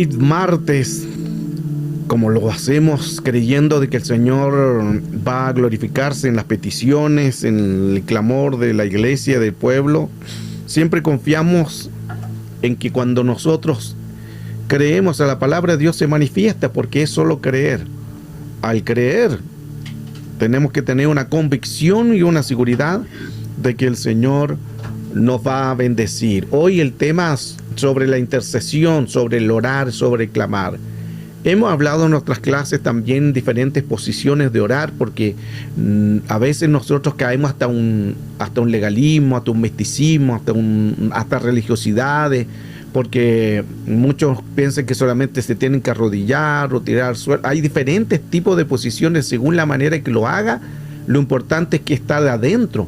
Hoy martes, como lo hacemos creyendo de que el Señor va a glorificarse en las peticiones, en el clamor de la iglesia, del pueblo, siempre confiamos en que cuando nosotros creemos a la palabra de Dios se manifiesta, porque es solo creer. Al creer, tenemos que tener una convicción y una seguridad de que el Señor nos va a bendecir. Hoy el tema es sobre la intercesión, sobre el orar, sobre el clamar. Hemos hablado en nuestras clases también diferentes posiciones de orar, porque a veces nosotros caemos hasta un legalismo, hasta un misticismo, hasta religiosidades, porque muchos piensan que solamente se tienen que arrodillar o tirar al suelo. Hay diferentes tipos de posiciones según la manera en que lo haga. Lo importante es que está de adentro.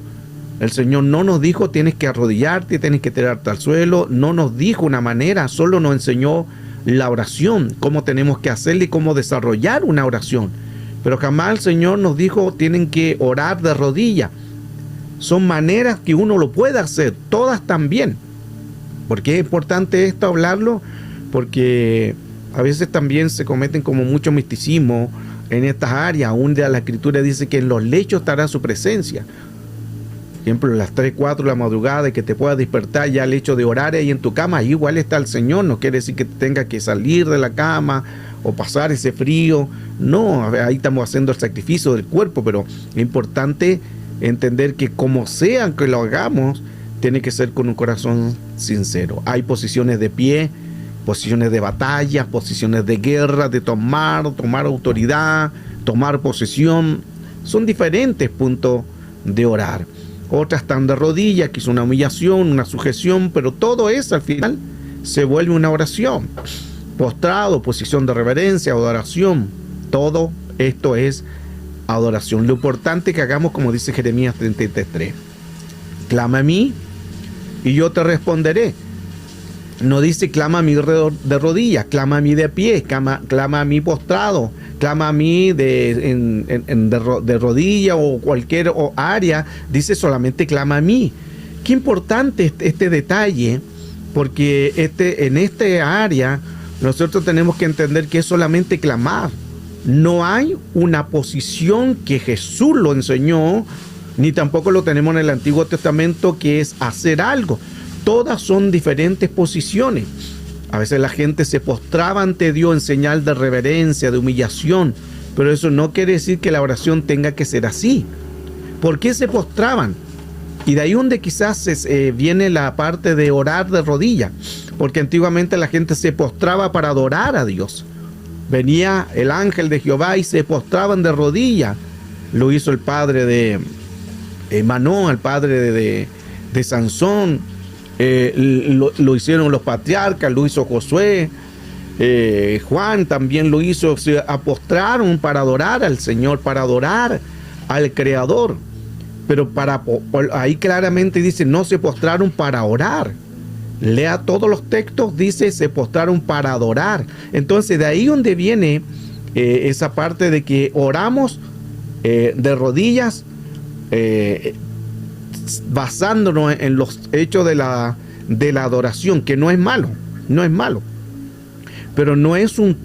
El Señor no nos dijo tienes que arrodillarte, tienes que tirarte al suelo. No nos dijo una manera, solo nos enseñó la oración, cómo tenemos que hacerla y cómo desarrollar una oración. Pero jamás el Señor nos dijo tienen que orar de rodillas. Son maneras que uno lo puede hacer, todas también. ¿Por qué es importante esto hablarlo? Porque a veces también se cometen como mucho misticismo en estas áreas. Aún de la Escritura dice que en los lechos estará su presencia. Por ejemplo, a las 3, 4 de la madrugada, que te puedas despertar ya el hecho de orar ahí en tu cama, ahí igual está el Señor. No quiere decir que tengas que salir de la cama o pasar ese frío. No, ahí estamos haciendo el sacrificio del cuerpo, pero es importante entender que como sea que lo hagamos, tiene que ser con un corazón sincero. Hay posiciones de pie, posiciones de batalla, posiciones de guerra, de tomar autoridad, tomar posesión. Son diferentes puntos de orar. Otras están de rodillas, que es una humillación, una sujeción, pero todo eso al final se vuelve una oración. Postrado, posición de reverencia, adoración. Todo esto es adoración. Lo importante es que hagamos como dice Jeremías 33:3. Clama a mí y yo te responderé. No dice clama a mí de rodillas, clama a mí de pie, clama a mí postrado, clama a mí de rodilla o cualquier área. Dice solamente clama a mí. Qué importante este detalle, porque en esta área nosotros tenemos que entender que es solamente clamar. No hay una posición que Jesús lo enseñó, ni tampoco lo tenemos en el Antiguo Testamento, que es hacer algo. Todas son diferentes posiciones. A veces la gente se postraba ante Dios en señal de reverencia, de humillación, pero eso no quiere decir que la oración tenga que ser así. ¿Por qué se postraban? Y de ahí donde quizás viene la parte de orar de rodillas, porque antiguamente la gente se postraba para adorar a Dios. Venía el ángel de Jehová y se postraban de rodillas. Lo hizo el padre de Manoah, el padre de Sansón. Lo hicieron los patriarcas, lo hizo Josué, Juan también lo hizo. Se postraron para adorar al Señor, para adorar al Creador. Pero ahí claramente dice, no se postraron para orar. Lea todos los textos, dice se postraron para adorar. Entonces de ahí donde viene esa parte de que oramos de rodillas, basándonos en los hechos de la adoración, que no es malo, pero no es un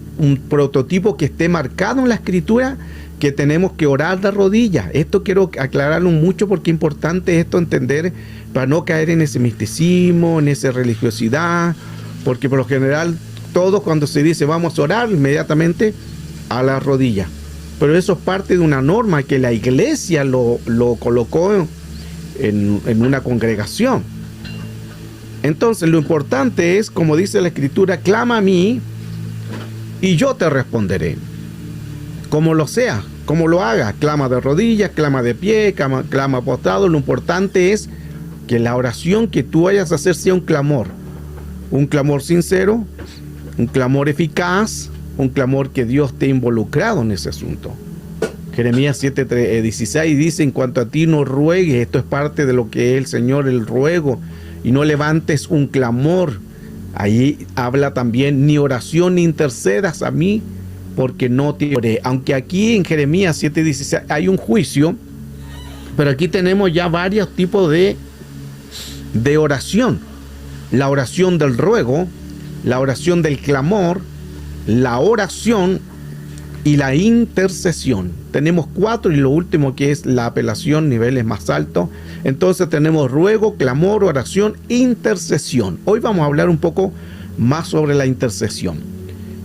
prototipo que esté marcado en la Escritura que tenemos que orar de rodillas. Esto quiero aclararlo mucho, porque es importante esto entender para no caer en ese misticismo, en esa religiosidad, porque por lo general todos cuando se dice vamos a orar inmediatamente a la rodilla, pero eso es parte de una norma que la iglesia lo colocó en una congregación. Entonces lo importante es, como dice la Escritura, clama a mí y yo te responderé. Como lo sea, como lo haga, clama de rodillas, clama de pie, clama postrado. Lo importante es que la oración que tú vayas a hacer sea un clamor sincero, un clamor eficaz, un clamor que Dios te ha involucrado en ese asunto. Jeremías 7:16 dice, en cuanto a ti no ruegues. Esto es parte de lo que es el Señor, el ruego, y no levantes un clamor. Ahí habla también, ni oración ni intercedas a mí, porque no te oré. Aunque aquí en Jeremías 7:16 hay un juicio, pero aquí tenemos ya varios tipos de oración. La oración del ruego, la oración del clamor la oración y la intercesión. Tenemos 4 y lo último que es la apelación, niveles más altos. Entonces tenemos ruego, clamor, oración, intercesión. Hoy vamos a hablar un poco más sobre la intercesión.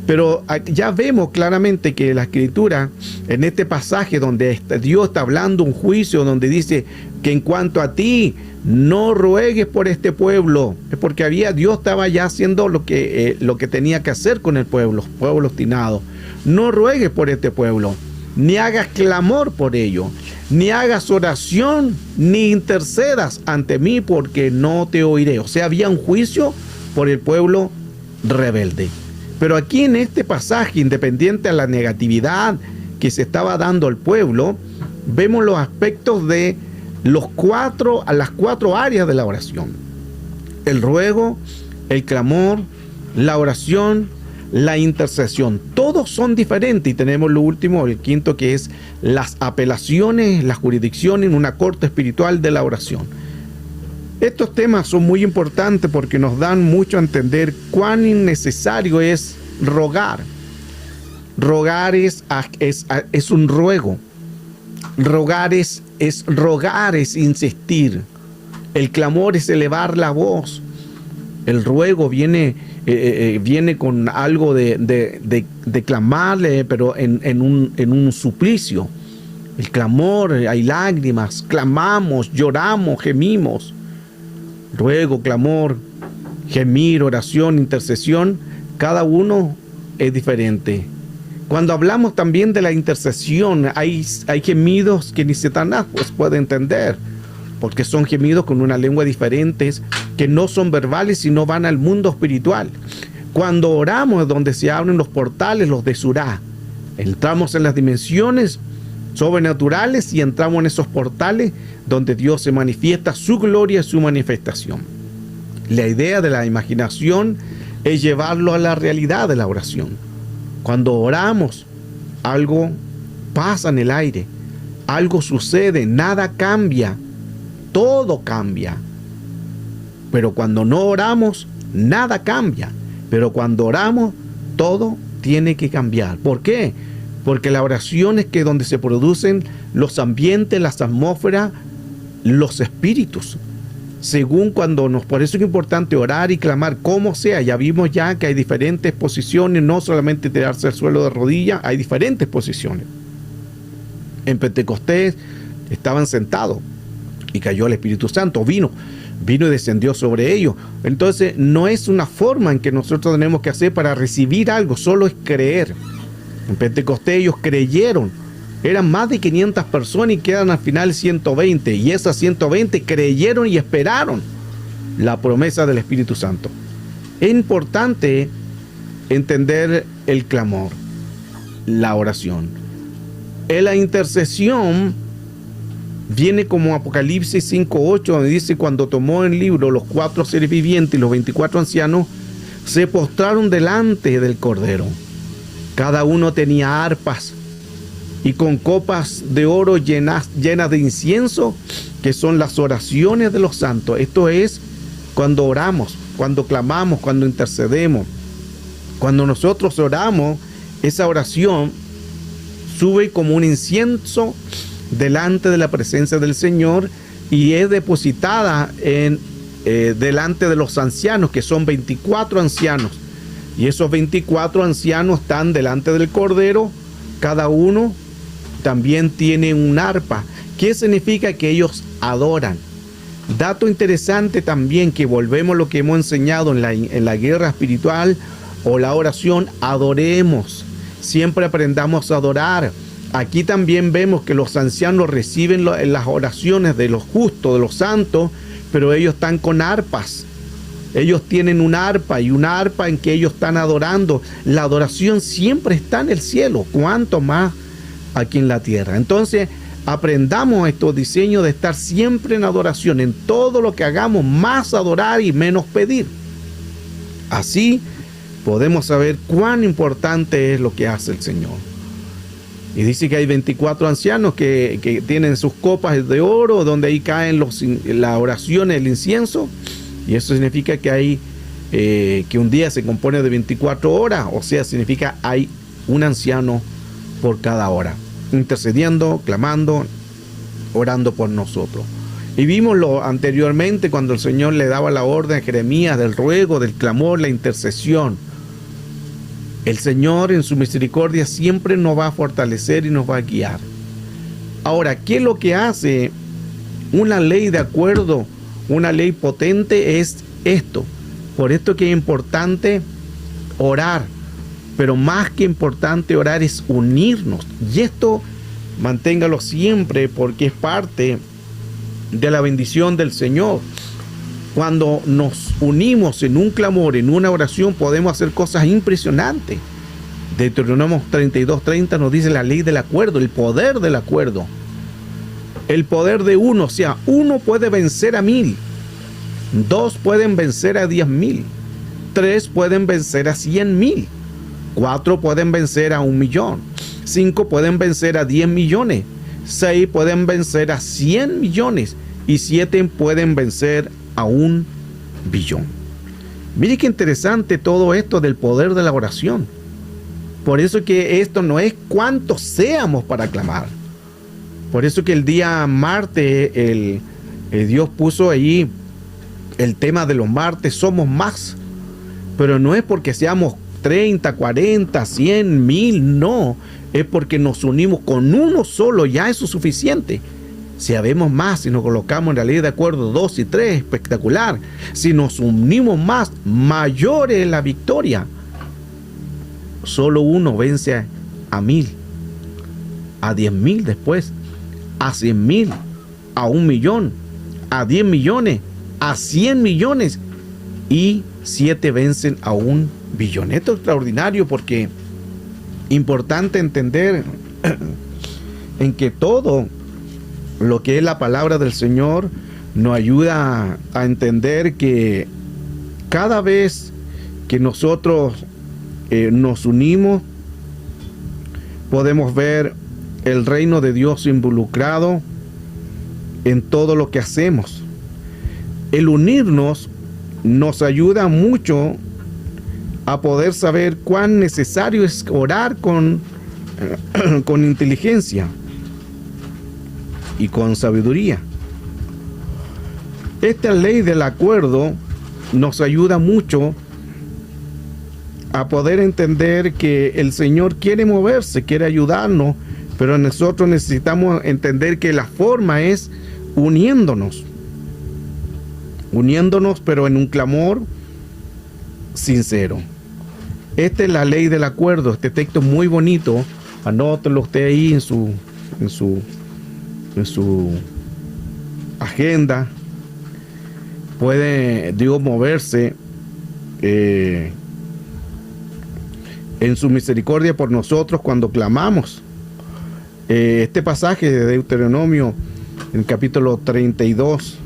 Pero ya vemos claramente que la Escritura, en este pasaje donde Dios está hablando un juicio, donde dice que en cuanto a ti, no ruegues por este pueblo, es porque Dios estaba ya haciendo lo que tenía que hacer con el pueblo obstinado. No ruegues por este pueblo, ni hagas clamor por ello, ni hagas oración, ni intercedas ante mí, porque no te oiré. O sea, había un juicio por el pueblo rebelde. Pero aquí en este pasaje, independiente de la negatividad que se estaba dando al pueblo, vemos los aspectos de las 4 áreas de la oración: el ruego, el clamor, la oración, la intercesión. Todos son diferentes, y tenemos lo último, el quinto, que es las apelaciones, la jurisdicción en una corte espiritual de la oración. Estos temas son muy importantes porque nos dan mucho a entender cuán innecesario es rogar. Rogar es un ruego. Rogar es rogar, es insistir. El clamor es elevar la voz. El ruego viene con algo de clamarle, pero en un suplicio. El clamor, hay lágrimas, clamamos, lloramos, gemimos. Ruego, clamor, gemir, oración, intercesión, cada uno es diferente. Cuando hablamos también de la intercesión, hay gemidos que ni Satanás puede entender, porque son gemidos con una lengua diferente, que no son verbales, sino van al mundo espiritual. Cuando oramos es donde se abren los portales, los de Surá. Entramos en las dimensiones sobrenaturales y entramos en esos portales donde Dios se manifiesta, su gloria y su manifestación. La idea de la imaginación es llevarlo a la realidad de la oración. Cuando oramos, algo pasa en el aire, algo sucede, nada cambia, todo cambia. Pero cuando no oramos, nada cambia. Pero cuando oramos, todo tiene que cambiar. ¿Por qué? Porque la oración es donde se producen los ambientes, las atmósferas, los espíritus. Por eso es importante orar y clamar como sea. Ya vimos ya que hay diferentes posiciones, no solamente tirarse al suelo de rodillas, hay diferentes posiciones. En Pentecostés estaban sentados y cayó el Espíritu Santo, vino y descendió sobre ellos. Entonces no es una forma en que nosotros tenemos que hacer para recibir algo, solo es creer. En Pentecostés ellos creyeron, eran más de 500 personas y quedan al final 120, y esas 120 creyeron y esperaron la promesa del Espíritu Santo. Es importante entender el clamor, la oración. En la intercesión viene como Apocalipsis 5:8, donde dice: cuando tomó el libro, los 4 seres vivientes y los 24 ancianos se postraron delante del Cordero. Cada uno tenía arpas y con copas de oro llenas de incienso, que son las oraciones de los santos. Esto es cuando oramos, cuando clamamos, cuando intercedemos. Cuando nosotros oramos, esa oración sube como un incienso delante de la presencia del Señor y es depositada delante de los ancianos, que son 24 ancianos. Y esos 24 ancianos están delante del Cordero. Cada uno también tiene un arpa. ¿Qué significa? Que ellos adoran. Dato interesante también, que volvemos a lo que hemos enseñado en la guerra espiritual o la oración: adoremos. Siempre aprendamos a adorar. Aquí también vemos que los ancianos reciben las oraciones de los justos, de los santos, pero ellos están con arpas. Ellos tienen una arpa en que ellos están adorando. La adoración siempre está en el cielo, cuanto más aquí en la tierra. Entonces, aprendamos estos diseños de estar siempre en adoración. En todo lo que hagamos, más adorar y menos pedir. Así podemos saber cuán importante es lo que hace el Señor. Y dice que hay 24 ancianos que tienen sus copas de oro, donde ahí caen las oraciones, el incienso. Y eso significa que hay que un día se compone de 24 horas, o sea, significa hay un anciano por cada hora, intercediendo, clamando, orando por nosotros. Y vimos lo anteriormente cuando el Señor le daba la orden a Jeremías del ruego, del clamor, la intercesión. El Señor en su misericordia siempre nos va a fortalecer y nos va a guiar. Ahora, ¿qué es lo que hace una ley de acuerdo, una ley potente? Es esto. Por esto que es importante orar, pero más que importante orar es unirnos. Y esto manténgalo siempre porque es parte de la bendición del Señor. Cuando nos unimos en un clamor, en una oración, podemos hacer cosas impresionantes. Deuteronomio 32:30 nos dice la ley del acuerdo, el poder del acuerdo. El poder de uno, o sea, uno puede vencer a 1000, 2 pueden vencer a 10,000, 3 pueden vencer a 100,000, 4 pueden vencer a 1,000,000, 5 pueden vencer a 10 millones, 6 pueden vencer a 100 millones y 7 pueden vencer a 1,000,000,000. Mire qué interesante todo esto del poder de la oración. Por eso que esto no es cuántos seamos para clamar. Por eso que el día martes Dios puso ahí el tema de los martes, somos más. Pero no es porque seamos 30, 40, 100, 1000, no. Es porque nos unimos con uno solo, ya eso es suficiente. Si habemos más, si nos colocamos en la ley de acuerdo 2 y 3, espectacular. Si nos unimos más, mayor es la victoria. Solo uno vence a 1000, a 10,000 después, a 100,000, a 1,000,000, a 10 millones, a 100 millones y 7 vencen a 1,000,000,000. Esto es extraordinario porque importante entender en que todo lo que es la palabra del Señor nos ayuda a entender que cada vez que nosotros nos unimos, podemos ver el reino de Dios involucrado en todo lo que hacemos. El unirnos nos ayuda mucho a poder saber cuán necesario es orar con inteligencia y con sabiduría. Esta ley del acuerdo nos ayuda mucho a poder entender que el Señor quiere moverse, quiere ayudarnos, pero nosotros necesitamos entender que la forma es uniéndonos, pero en un clamor sincero. Esta es la ley del acuerdo. Este texto es muy bonito. Anótelo usted ahí en su agenda. Puede Dios moverse en su misericordia por nosotros cuando clamamos. Este pasaje de Deuteronomio, en el capítulo 32,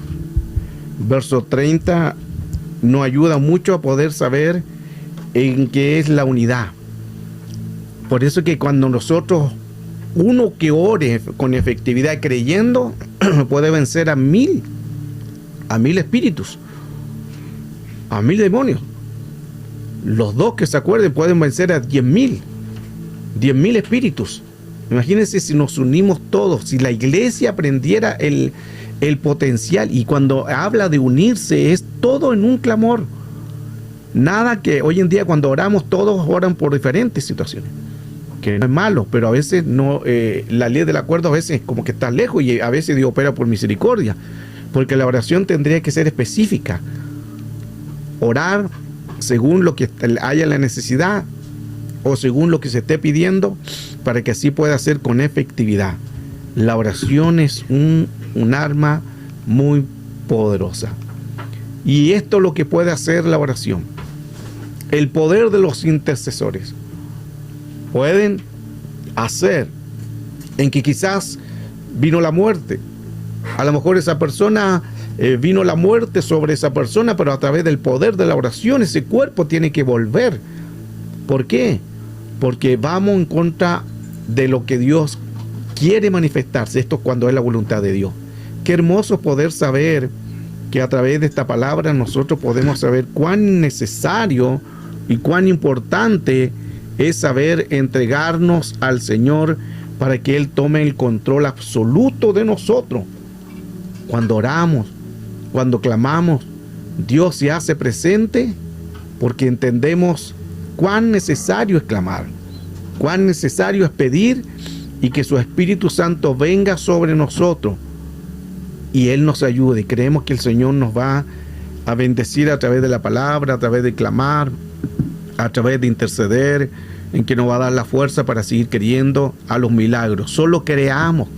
verso 30, nos ayuda mucho a poder saber en qué es la unidad. Por eso que cuando nosotros, uno que ore con efectividad creyendo, puede vencer a 1000 espíritus, a 1000 demonios. Los dos que se acuerden pueden vencer a 10,000 espíritus. Imagínense si nos unimos todos, si la iglesia aprendiera el potencial. Y cuando habla de unirse es todo en un clamor. Nada que hoy en día cuando oramos todos oran por diferentes situaciones, que no es malo, pero a veces no, la ley del acuerdo a veces como que está lejos y a veces Dios opera por misericordia, porque la oración tendría que ser específica. Orar según lo que haya la necesidad o según lo que se esté pidiendo, para que así pueda ser con efectividad. La oración es un arma muy poderosa. Y esto es lo que puede hacer la oración. El poder de los intercesores pueden hacer en que quizás vino la muerte. A lo mejor esa persona vino la muerte sobre esa persona, pero a través del poder de la oración ese cuerpo tiene que volver. ¿Por qué? Porque vamos en contra de lo que Dios quiere manifestarse. Esto cuando es la voluntad de Dios. Qué hermoso poder saber que a través de esta palabra nosotros podemos saber cuán necesario y cuán importante es saber entregarnos al Señor para que Él tome el control absoluto de nosotros. Cuando oramos, cuando clamamos, Dios se hace presente porque entendemos cuán necesario es clamar, cuán necesario es pedir y que su Espíritu Santo venga sobre nosotros y Él nos ayude. Creemos que el Señor nos va a bendecir a través de la palabra, a través de clamar, a través de interceder, en que nos va a dar la fuerza para seguir creyendo a los milagros. Solo creamos.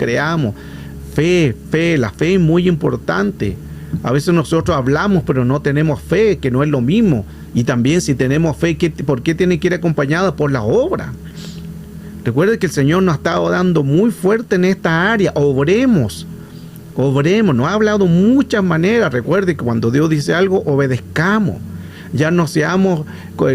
Fe, la fe es muy importante. A veces nosotros hablamos, pero no tenemos fe, que no es lo mismo. Y también si tenemos fe, ¿por qué tiene que ir acompañada por la obra? Recuerde que el Señor nos ha estado dando muy fuerte en esta área. Obremos, nos ha hablado muchas maneras. Recuerde que cuando Dios dice algo, obedezcamos. Ya no seamos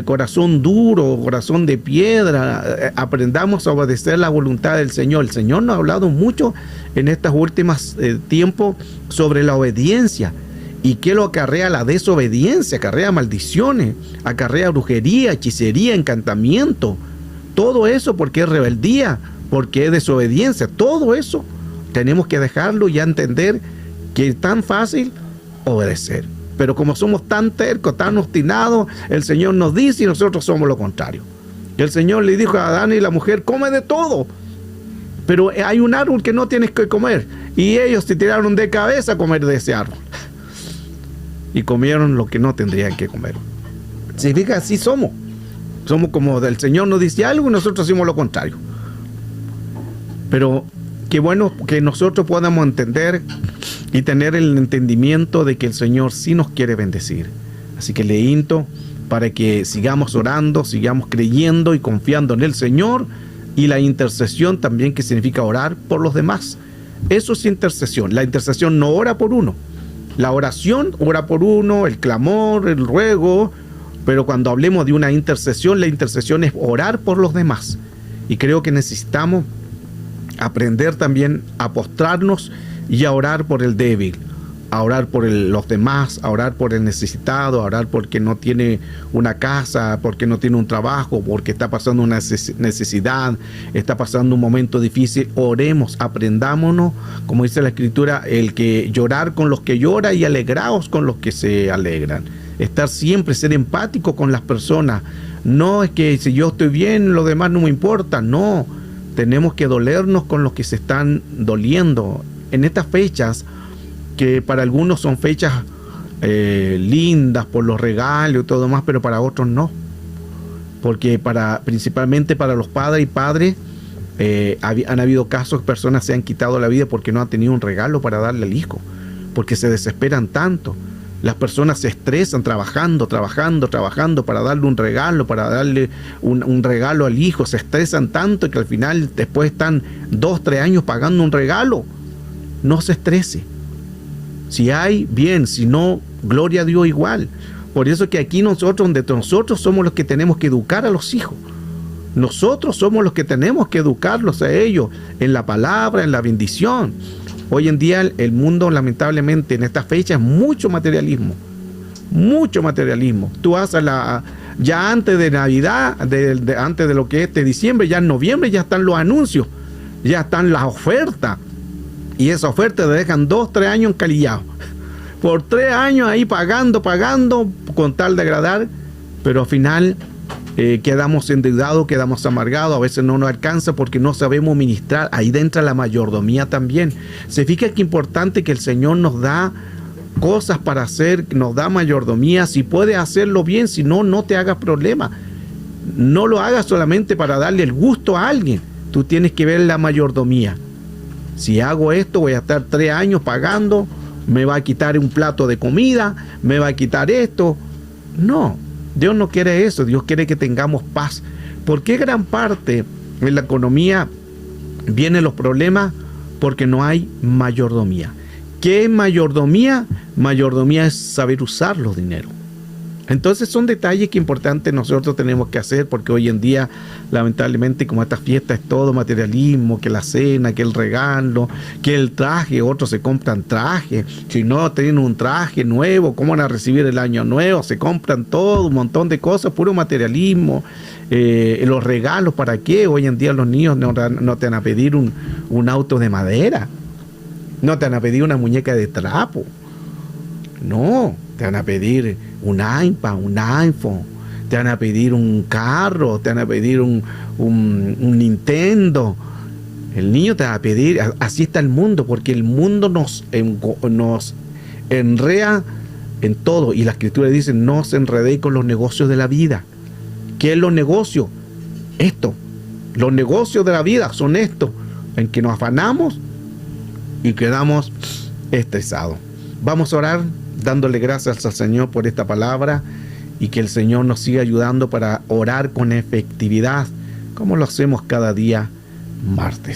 corazón duro, corazón de piedra. Aprendamos a obedecer la voluntad del Señor. El Señor nos ha hablado mucho en estos últimos tiempos sobre la obediencia. ¿Y qué lo acarrea la desobediencia? Acarrea maldiciones, acarrea brujería, hechicería, encantamiento. Todo eso porque es rebeldía, porque es desobediencia. Todo eso tenemos que dejarlo y entender que es tan fácil obedecer. Pero como somos tan tercos, tan obstinados, el Señor nos dice y nosotros somos lo contrario. Y el Señor le dijo a Adán y la mujer, come de todo, pero hay un árbol que no tienes que comer. Y ellos se tiraron de cabeza a comer de ese árbol. Y comieron lo que no tendrían que comer. Si fija, así somos. Somos como el Señor nos dice algo y nosotros hacemos lo contrario. Pero qué bueno que nosotros podamos entender y tener el entendimiento de que el Señor sí nos quiere bendecir. Así que le invito para que sigamos orando, sigamos creyendo y confiando en el Señor, y la intercesión también, que significa orar por los demás. Eso es intercesión. La intercesión no ora por uno. La oración ora por uno, el clamor, el ruego, pero cuando hablemos de una intercesión, la intercesión es orar por los demás. Y creo que necesitamos aprender también a postrarnos y a orar por el débil, a orar por los demás, a orar por el necesitado, a orar porque no tiene una casa, porque no tiene un trabajo, porque está pasando una necesidad, está pasando un momento difícil. Oremos, aprendámonos, como dice la Escritura, el que llorar con los que lloran y alegraos con los que se alegran. Estar siempre, ser empático con las personas. No es que si yo estoy bien, lo demás no me importa. No, tenemos que dolernos con los que se están doliendo. En estas fechas, que para algunos son fechas lindas por los regalos y todo demás, pero para otros no. Porque principalmente para los padres y padres, han habido casos que personas se han quitado la vida porque no han tenido un regalo para darle al hijo, porque se desesperan tanto. Las personas se estresan trabajando para darle un regalo, para darle un regalo al hijo. Se estresan tanto que al final después están 2-3 años pagando un regalo. No se estrese. Si hay, bien. Si no, gloria a Dios igual. Por eso que aquí nosotros somos los que tenemos que educar a los hijos. Nosotros somos los que tenemos que educarlos a ellos en la palabra, en la bendición. Hoy en día el mundo, lamentablemente, en esta fecha es mucho materialismo. Mucho materialismo. Tú vas ya antes de Navidad, antes de lo que es de diciembre, ya en noviembre ya están los anuncios, ya están las ofertas. Y esa oferta te dejan 2-3 años encalillados. Por 3 años ahí pagando, con tal de agradar, pero al final quedamos endeudados, quedamos amargados, a veces no nos alcanza porque no sabemos ministrar. Ahí entra la mayordomía también. Se fija que importante que el Señor nos da cosas para hacer, nos da mayordomía. Si puedes hacerlo bien, si no, no te hagas problema. No lo hagas solamente para darle el gusto a alguien. Tú tienes que ver la mayordomía. Si hago esto, voy a estar 3 años pagando, me va a quitar un plato de comida, me va a quitar esto. No, Dios no quiere eso. Dios quiere que tengamos paz. ¿Por qué gran parte en la economía vienen los problemas? Porque no hay mayordomía. ¿Qué es mayordomía? Mayordomía es saber usar los dineros. Entonces son detalles que importantes nosotros tenemos que hacer, porque hoy en día, lamentablemente, como esta fiesta es todo materialismo, que la cena, que el regalo, que el traje, otros se compran trajes, si no tienen un traje nuevo, ¿cómo van a recibir el año nuevo? Se compran todo, un montón de cosas, puro materialismo. Los regalos, ¿para qué? Hoy en día los niños no te van a pedir un auto de madera, no te van a pedir una muñeca de trapo, no, te van a pedir un iPad, un iPhone, te van a pedir un carro, te van a pedir un Nintendo. El niño te va a pedir, así está el mundo, porque el mundo nos enrea en todo, y la Escritura dice, no se enredéis con los negocios de la vida. ¿Qué es los negocios? Los negocios de la vida son estos, en que nos afanamos y quedamos estresados. Vamos a orar dándole gracias al Señor por esta palabra, y que el Señor nos siga ayudando para orar con efectividad, como lo hacemos cada día martes.